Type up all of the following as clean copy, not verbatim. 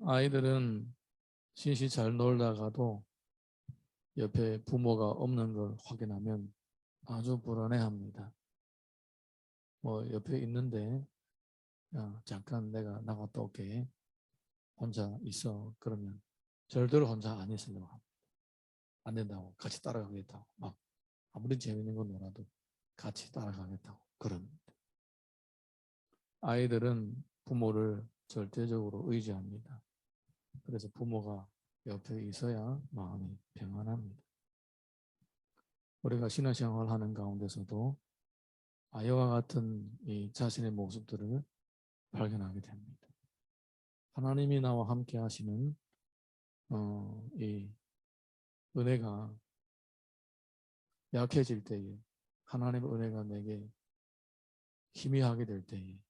아이들은 신시 잘 놀다가도 옆에 부모가 없는 걸 확인하면 아주 불안해합니다. 뭐 옆에 있는데 야, 잠깐 내가 나갔다 올게. 혼자 있어. 그러면 절대로 혼자 안 있으려고 합니다. 안 된다고. 같이 따라가겠다고. 막 아무리 재밌는 거 놀아도 같이 따라가겠다고. 그런 아이들은 부모를 절대적으로 의지합니다. 그래서 부모가 옆에 있어야 마음이 평안합니다. 우리가 신앙생활을 하는 가운데서도 아이와 같은 이 자신의 모습들을 발견하게 됩니다. 하나님이 나와 함께 하시는 이 은혜가 약해질 때에, 하나님의 은혜가 내게 희미하게 될 때에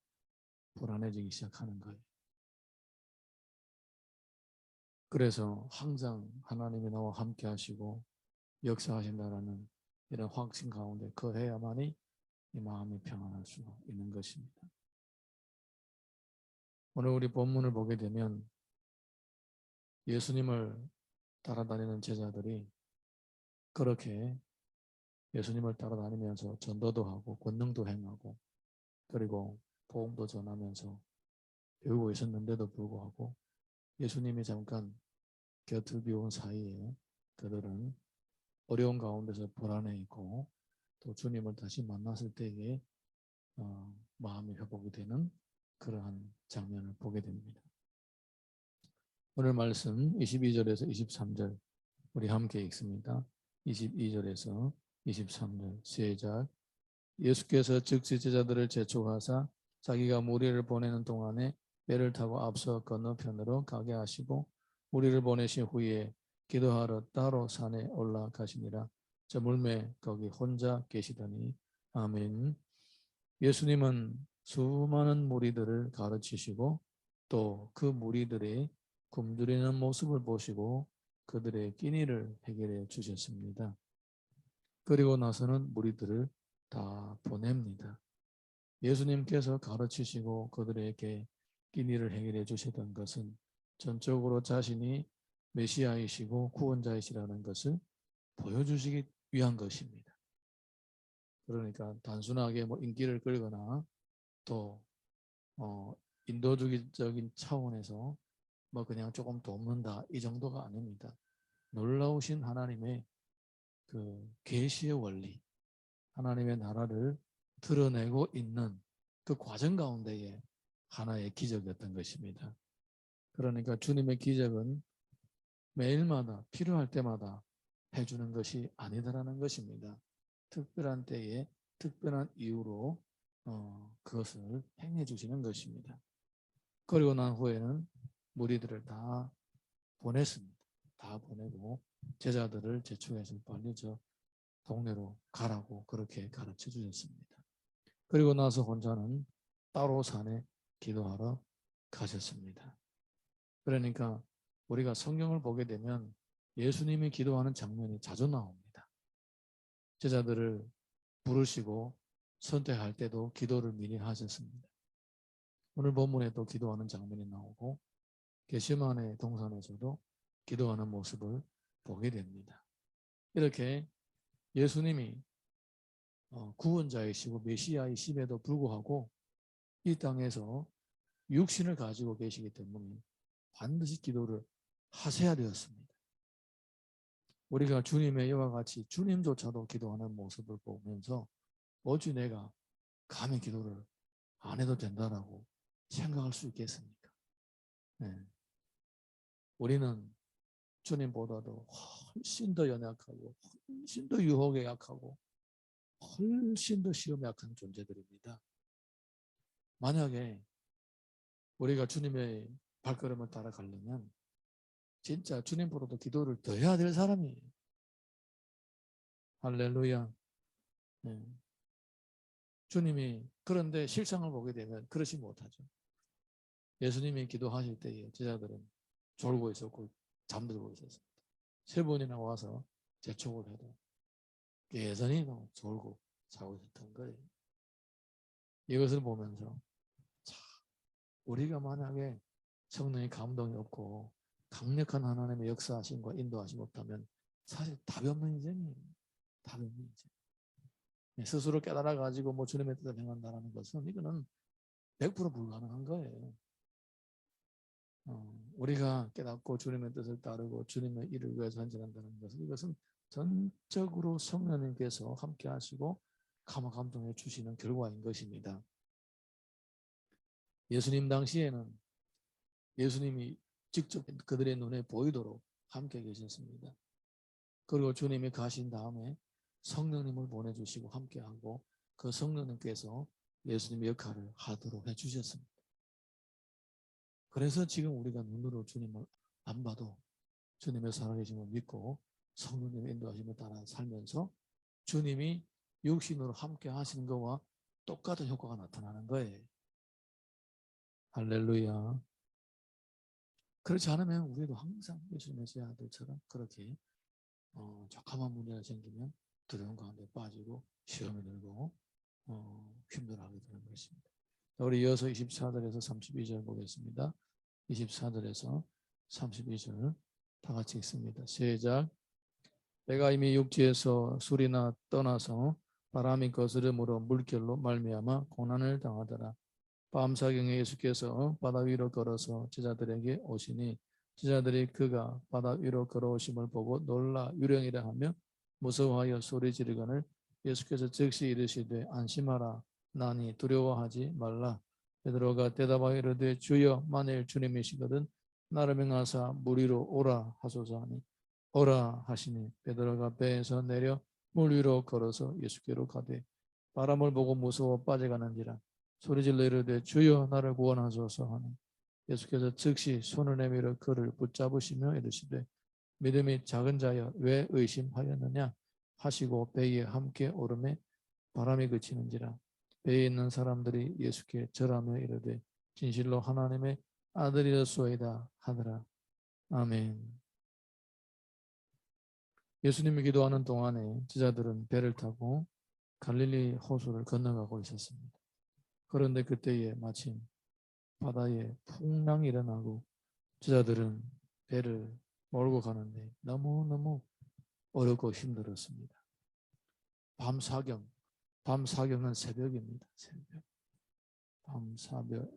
불안해지기 시작하는 거예요. 그래서 항상 하나님이 나와 함께 하시고 역사하신다라는 이런 확신 가운데 거해야만이 이 마음이 평안할 수가 있는 것입니다. 오늘 우리 본문을 보게 되면 예수님을 따라다니는 제자들이 그렇게 예수님을 따라다니면서 전도도 하고 권능도 행하고 그리고 복음도 전하면서 배우고 있었는데도 불구하고 예수님이 잠깐 곁을 비운 사이에 그들은 어려운 가운데서 불안해 있고 또 주님을 다시 만났을 때에 마음이 회복이 되는 그러한 장면을 보게 됩니다. 오늘 말씀 22절에서 23절 우리 함께 읽습니다. 22절에서 23절 시작. 예수께서 즉시 제자들을 재촉하사 자기가 무리를 보내는 동안에 배를 타고 앞서 건너편으로 가게 하시고 무리를 보내신 후에 기도하러 따로 산에 올라가시니라. 저 물매 거기 혼자 계시더니 아멘. 예수님은 수많은 무리들을 가르치시고 또 그 무리들의 굶주리는 모습을 보시고 그들의 끼니를 해결해 주셨습니다. 그리고 나서는 무리들을 다 보냅니다. 예수님께서 가르치시고 그들에게 끼니를 해결해 주셨던 것은 전적으로 자신이 메시아이시고 구원자이시라는 것을 보여주시기 위한 것입니다. 그러니까 단순하게 뭐 인기를 끌거나 또 인도주의적인 차원에서 뭐 그냥 조금 돕는다 이 정도가 아닙니다. 놀라우신 하나님의 그 계시의 원리, 하나님의 나라를 드러내고 있는 그 과정 가운데에 하나의 기적이었던 것입니다. 그러니까 주님의 기적은 매일마다 필요할 때마다 해주는 것이 아니다라는 것입니다. 특별한 때에 특별한 이유로 그것을 행해 주시는 것입니다. 그리고 난 후에는 무리들을 다 보냈습니다. 다 보내고 제자들을 재촉해서 빨리 저 동네로 가라고 그렇게 가르쳐 주셨습니다. 그리고 나서 혼자는 따로 산에 기도하러 가셨습니다. 그러니까 우리가 성경을 보게 되면 예수님이 기도하는 장면이 자주 나옵니다. 제자들을 부르시고 선택할 때도 기도를 미리 하셨습니다. 오늘 본문에도 기도하는 장면이 나오고 게시마네 동산에서도 기도하는 모습을 보게 됩니다. 이렇게 예수님이 구원자이시고 메시아이심에도 불구하고 이 땅에서 육신을 가지고 계시기 때문에 반드시 기도를 하셔야 되었습니다. 우리가 주님의 이와 같이 주님조차도 기도하는 모습을 보면서 어찌 내가 감히 기도를 안 해도 된다라고 생각할 수 있겠습니까? 네. 우리는 주님보다도 훨씬 더 연약하고 훨씬 더 유혹에 약하고 훨씬 더 시험에 약한 존재들입니다. 만약에 우리가 주님의 발걸음을 따라가려면 진짜 주님보다도 기도를 더 해야 될 사람이에요. 할렐루야. 네. 주님이 그런데 실상을 보게 되면 그러지 못하죠. 예수님이 기도하실 때에 제자들은 졸고 있었고 잠들고 있었습니다. 3번이나 와서 재촉을 해도 여전히 졸고 자고 있었던 거예요. 이것을 보면서 참 우리가 만약에 성령의 감동이 없고 강력한 하나님의 역사하심과 인도하심 없다면 사실 답이 없는 인생이에요. 답이 없는 인생. 스스로 깨달아 가지고 뭐 주님의 뜻을 행한다는 것은 이거는 100% 불가능한 거예요. 우리가 깨닫고 주님의 뜻을 따르고 주님의 일을 위해서 헌신한다는 것은 이것은 전적으로 성령님께서 함께 하시고 감동해 주시는 결과인 것입니다. 예수님 당시에는 예수님이 직접 그들의 눈에 보이도록 함께 계셨습니다. 그리고 주님이 가신 다음에 성령님을 보내주시고 함께하고 그 성령님께서 예수님의 역할을 하도록 해주셨습니다. 그래서 지금 우리가 눈으로 주님을 안 봐도 주님의 살아계심을 믿고 성령님의 인도하심을 따라 살면서 주님이 육신으로 함께 하시는 것과 똑같은 효과가 나타나는 거예요. 할렐루야. 그렇지 않으면 우리도 항상 예수님의 제자들처럼 그렇게 조그만 문제가 생기면 두려움 가운데 빠지고 시험에 들고 힘들어하게 되는 것입니다. 우리 이어서 24절에서 32절 보겠습니다. 24절에서 32절 다 같이 읽습니다. 시작. 내가 이미 육지에서 술이나 떠나서 바람이 거스름으로 물결로 말미암아 고난을 당하더라. 밤사경에 예수께서 바다 위로 걸어서 제자들에게 오시니 제자들이 그가 바다 위로 걸어오심을 보고 놀라 유령이라 하며 무서워하여 소리 지르거늘 예수께서 즉시 이르시되 안심하라 나니 두려워하지 말라. 베드로가 대답하여 이르되 주여 만일 주님이시거든 나를 명하사 물 위로 오라 하소서 하니 오라 하시니 베드로가 배에서 내려 물 위로 걸어서 예수께로 가되 바람을 보고 무서워 빠져가는지라 소리질러 이르되 주여 나를 구원하소서 하니 예수께서 즉시 손을 내밀어 그를 붙잡으시며 이르시되 믿음이 작은 자여 왜 의심하였느냐 하시고 배에 함께 오르매 바람이 그치는지라. 배에 있는 사람들이 예수께 절하며 이르되 진실로 하나님의 아들이었소이다 하더라. 아멘. 예수님이 기도하는 동안에 제자들은 배를 타고 갈릴리 호수를 건너가고 있었습니다. 그런데 그때에 마침 바다에 풍랑이 일어나고 제자들은 배를 몰고 가는데 너무너무 어렵고 힘들었습니다. 밤사경은 새벽입니다. 새벽.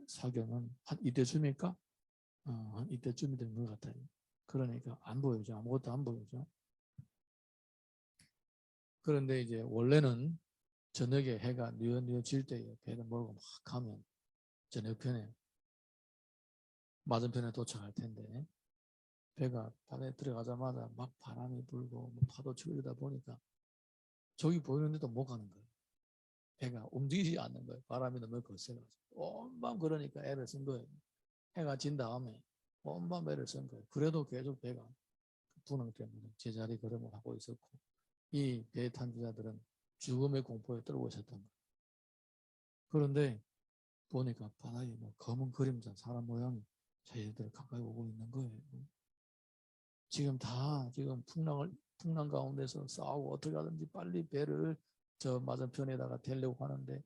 사경은 한 이때쯤일까? 한 이때쯤이 된 것 같아요. 그러니까 안 보여죠. 아무것도 안 보여죠. 그런데 이제 원래는 저녁에 해가 뉘어질 때에 배를 몰고 막 가면 저녁편에 맞은편에 도착할 텐데 배가 바다에 들어가자마자 막 바람이 불고 뭐 파도 치고 이러다 보니까 저기 보이는데도 못 가는 거예요. 배가 움직이지 않는 거예요. 바람이 너무 거세가지고 온밤 그러니까 애를 쓴 거예요. 해가 진 다음에 온밤 애를 쓴 거예요. 그래도 계속 배가 분황 때문에 제자리 걸음을 하고 있었고 이 배에 탄 제자들은 죽음의 공포에 떨고 있었던 거예요. 그런데 보니까 바다에 뭐 검은 그림자 사람 모양이 자기들 가까이 오고 있는 거예요. 지금 풍랑 가운데서 싸우고 어떻게 하든지 빨리 배를 저 맞은편에다가 대려고 하는데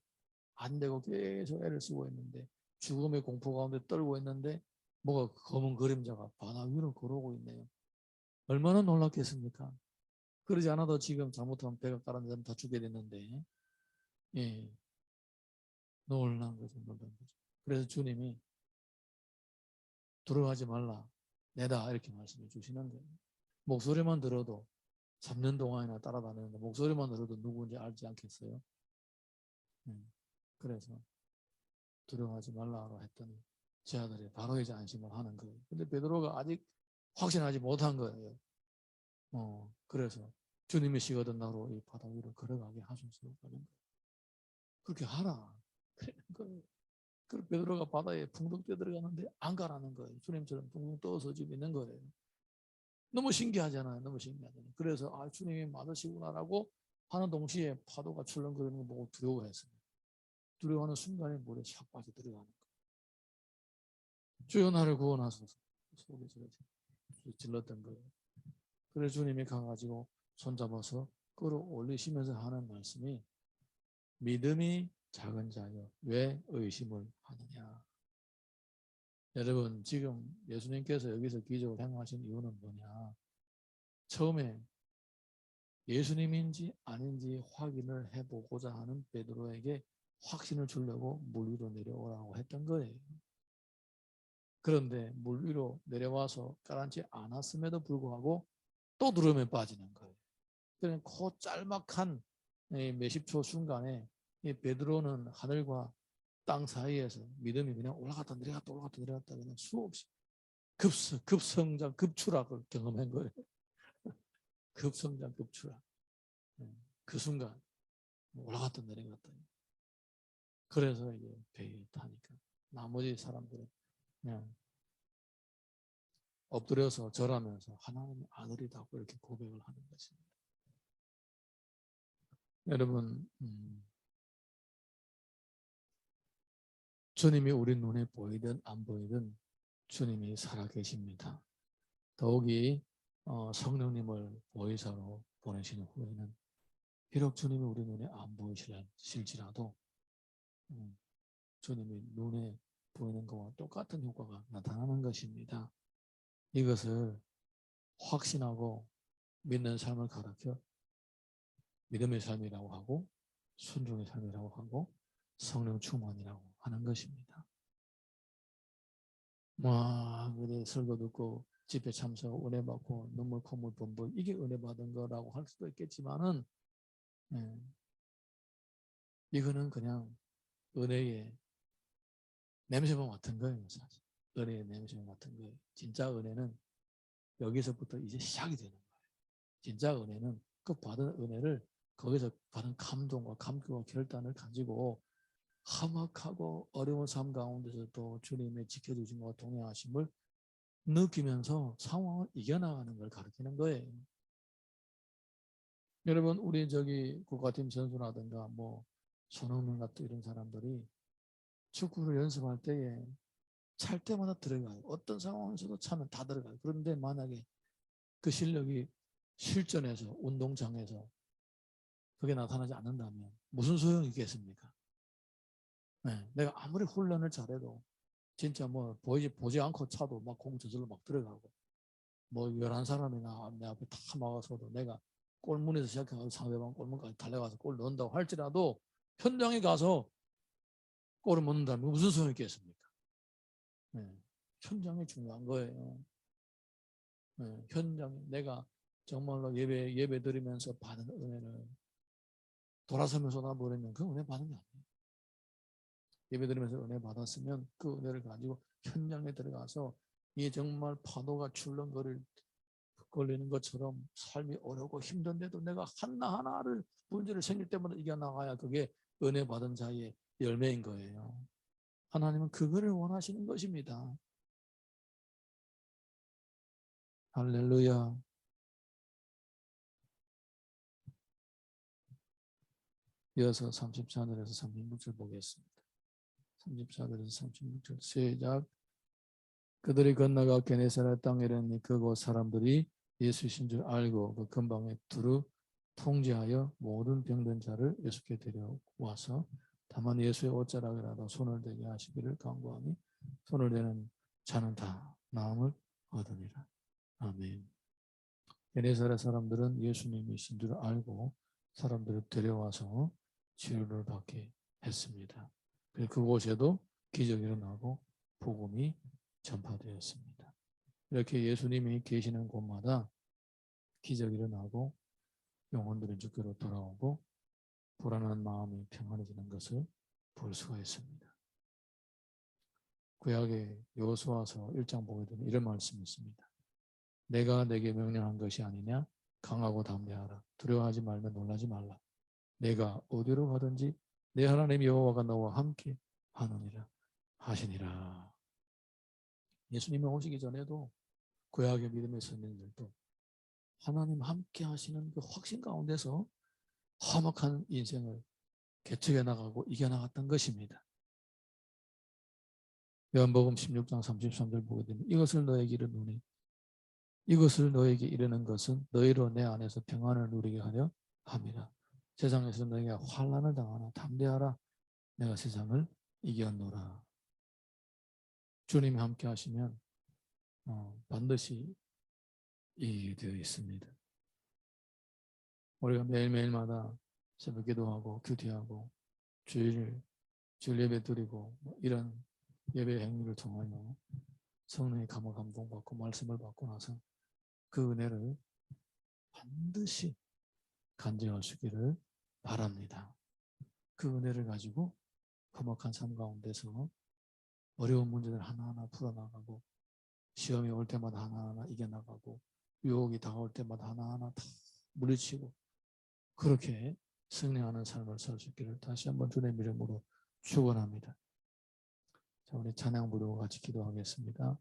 안 되고 계속 애를 쓰고 있는데 죽음의 공포 가운데 떨고 있는데 뭐가 검은 그림자가 바다 위로 걸어오고 있네요. 얼마나 놀랐겠습니까? 그러지 않아도 지금 잘못하면 배가 가라앉으면 사람 다 죽게 됐는데 예, 놀란 거죠. 그래서 주님이 두려워하지 말라 내다 이렇게 말씀해 주시는 거예요. 목소리만 들어도 3년 동안이나 따라다니는데 목소리만 들어도 누구인지 알지 않겠어요? 그래서 두려워하지 말라고 했더니 제 아들이 바로 이제 안심을 하는 거예요. 근데 베드로가 아직 확신하지 못한 거예요. 그래서 주님이시거든 나로 이 바다 위로 걸어가게 하소서 하는 거예요. 그렇게 하라. 그러는 거예요. 그 베드로가 바다에 붕붕 떠들어가는데 안 가라는 거예요. 주님처럼 붕붕 떠서 지금 있는 거예요. 너무 신기하잖아요. 너무 신기하잖아요. 그래서 주님이 맞으시구나라고 하는 동시에 파도가 출렁거리는 거 보고 두려워했습니다. 두려워하는 순간에 물에 샥 빠져 들어가는 거예요. 주여 나를 구원하소서 소리 질렀던 거예요. 그래서 주님이 가가지고 손잡아서 끌어올리시면서 하는 말씀이 믿음이 작은 자여 왜 의심을 하느냐. 여러분 지금 예수님께서 여기서 기적을 행하신 이유는 뭐냐? 처음에 예수님인지 아닌지 확인을 해보고자 하는 베드로에게 확신을 주려고 물 위로 내려오라고 했던 거예요. 그런데 물 위로 내려와서 가라앉지 않았음에도 불구하고 또 두려움에 빠지는 거예요. 그러니까 그 짤막한 몇십 초 순간에 이 베드로는 하늘과 땅 사이에서 믿음이 그냥 올라갔다 내려갔다 올라갔다 내려갔다 그냥 수없이 급성장 급추락을 경험한 거예요. 급성장 급추락. 그 순간 올라갔다 내려갔다. 그래서 이제 배에 타니까 나머지 사람들은 그냥 엎드려서 절하면서 하나님의 아들이라고 이렇게 고백을 하는 것입니다. 여러분, 주님이 우리 눈에 보이든 안 보이든 주님이 살아계십니다. 더욱이 성령님을 보혜사로 보내신 후에는 비록 주님이 우리 눈에 안 보이실지라도 주님이 눈에 보이는 것과 똑같은 효과가 나타나는 것입니다. 이것을 확신하고 믿는 삶을 가르쳐 믿음의 삶이라고 하고 순종의 삶이라고 하고 성령 충만이라고 하는 것입니다. 그래 설교 듣고 집회 참석 은혜 받고 눈물 콧물 범벅 이게 은혜 받은 거라고 할 수도 있겠지만은 이거는 그냥 은혜의 냄새만 맡은 거예요. 사실 은혜의 냄새만 맡은 거예요. 진짜 은혜는 여기서부터 이제 시작이 되는 거예요. 진짜 은혜는 그 받은 은혜를 거기서 받은 감동과 감격과 결단을 가지고 험악하고 어려운 삶 가운데서 또 주님의 지켜주심과 동행하심을 느끼면서 상황을 이겨나가는 걸 가르치는 거예요. 여러분 우리 국가팀 선수라든가 손흥민 같은 이런 사람들이 축구를 연습할 때에 찰 때마다 들어가요. 어떤 상황에서도 차면 다 들어가요. 그런데 만약에 그 실력이 실전에서 운동장에서 그게 나타나지 않는다면 무슨 소용이 있겠습니까? 내가 아무리 훈련을 잘해도 진짜 보지 않고 차도 막 공 저절로 막 들어가고 11사람이나 내 앞에 다 막아서도 내가 골문에서 시작해서 상대방 골문까지 달려가서 골 넣는다고 할지라도 현장에 가서 골을 못 넣는다면 무슨 소용이 있겠습니까? 현장이 중요한 거예요. 현장에 내가 정말로 예배 드리면서 받은 은혜를 돌아서면서 쏟아버리면 그 은혜 받은 게 아니에요. 예배 드리면서 은혜 받았으면 그 은혜를 가지고 현장에 들어가서 이게 정말 파도가 출렁거리는 것처럼 삶이 어렵고 힘든데도 내가 하나하나를 문제를 생길 때마다 이겨나가야 그게 은혜 받은 자의 열매인 거예요. 하나님은 그거를 원하시는 것입니다. 할렐루야. 이어서 34절에서 36절 보겠습니다. 34절에서 36절 시작. 그들이 건너가 게네사렛 땅에 이르니 그곳 사람들이 예수이신 줄 알고 그 근방에 두루 통제하여 모든 병든 자를 예수께 데려와서 다만 예수의 옷자락이라도 손을 대게 하시기를 간구하니 손을 대는 자는 다 나음을 얻으니라. 아멘. 게네사렛 사람들은 예수님이신 줄 알고 사람들을 데려와서 치료를 받게 했습니다. 그곳에도 기적이 일어나고 복음이 전파되었습니다. 이렇게 예수님이 계시는 곳마다 기적이 일어나고 영혼들이 주께로 돌아오고 불안한 마음이 평안해지는 것을 볼 수가 있습니다. 구약의 여호수아서 1장 보게 되면 이런 말씀이 있습니다. 내가 내게 명령한 것이 아니냐? 강하고 담대하라. 두려워하지 말며 놀라지 말라. 내가 어디로 가든지 내 하나님 여호와가 너와 함께 하느니라 하시니라. 예수님이 오시기 전에도 구약의 믿음의 선생들도 하나님 함께 하시는 그 확신 가운데서 험악한 인생을 개척해 나가고 이겨나갔던 것입니다. 요한복음 16장 33절 보게 되면 이것을 너에게 이르는 것은 너희로 내 안에서 평안을 누리게 하려 함이라. 세상에서 너희가 환난을 당하나 담대하라. 내가 세상을 이겼노라. 주님이 함께 하시면 반드시 이기게 되어 있습니다. 우리가 매일매일마다 새벽 기도하고 큐티하고 주일 예배 드리고 이런 예배 행위를 통하여 성령의 감화 감동받고 말씀을 받고 나서 그 은혜를 반드시 간증할 수 있기를 바랍니다. 그 은혜를 가지고 험악한 삶 가운데서 어려운 문제들 하나하나 풀어나가고 시험이 올 때마다 하나하나 이겨나가고 유혹이 다가올 때마다 하나하나 다 물리치고 그렇게 승리하는 삶을 살 수 있기를 다시 한번 주님의 이름으로 축원합니다. 자, 우리 찬양 부르고 같이 기도하겠습니다.